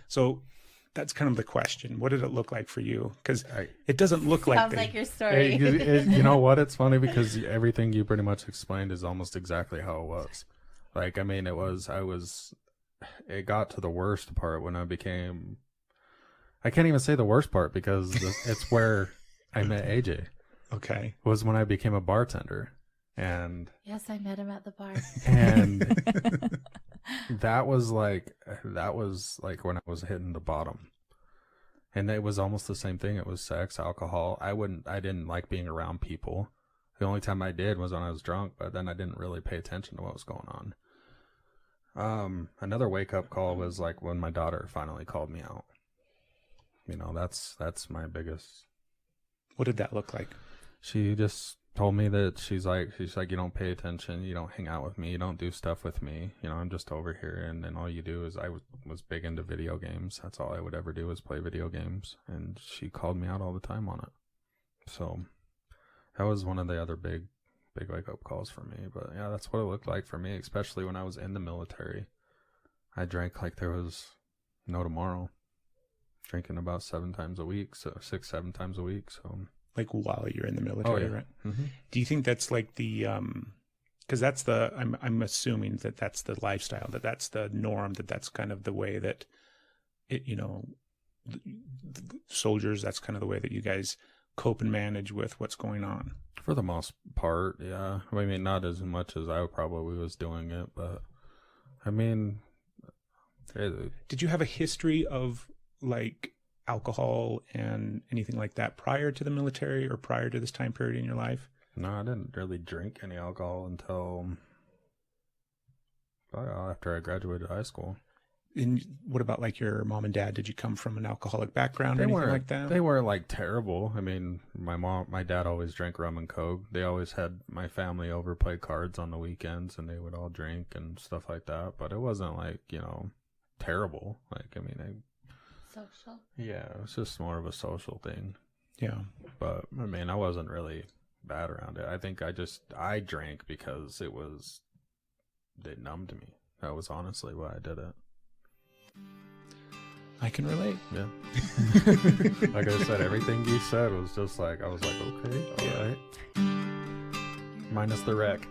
So that's kind of the question. What did it look like for you? Because it doesn't look like Sounds like your story. You know what? It's funny because everything you pretty much explained is almost exactly how it was. Like, I mean, it got to the worst part when I can't even say the worst part because it's where I met AJ. Okay. Was when I became a bartender. And yes, I met him at the bar. And that was like when I was hitting the bottom. And it was almost the same thing. It was sex, alcohol. I didn't like being around people. The only time I did was when I was drunk, but then I didn't really pay attention to what was going on. Another wake up call was like when my daughter finally called me out. You know, that's my biggest. What did that look like? She just told me that she's like, you don't pay attention, you don't hang out with me, you don't do stuff with me. You know, I'm just over here, and then all you do is I was big into video games. That's all I would ever do was play video games, and she called me out all the time on it. So that was one of the other big wake up calls for me. But yeah, that's what it looked like for me, especially when I was in the military. I drank like there was no tomorrow. Drinking about 7 times a week, so 6-7 times a week. So like while you're in the military, right? Mm-hmm. Do you think that's like the because that's the I'm assuming that that's the lifestyle, that's the norm, that's kind of the way that it, you know, soldiers, that's kind of the way that you guys cope and manage with what's going on? For the most part, yeah. I mean, not as much as I probably was doing it, but I mean, did you have a history of like alcohol and anything like that prior to the military or prior to this time period in your life? No, I didn't really drink any alcohol until after I graduated high school. And what about like your mom and dad? Did you come from an alcoholic background or anything like that? They weren't like terrible. I mean, my dad always drank rum and Coke. They always had my family over, play cards on the weekends, and they would all drink and stuff like that. But it wasn't like, you know, terrible. Like, I mean, social. Yeah, it was just more of a social thing. Yeah. But I mean, I wasn't really bad around it. I think I drank because it numbed me. That was honestly why I did it. I can relate. Yeah. Like I said, everything you said was just like, I was like, okay, all right. Minus the wreck.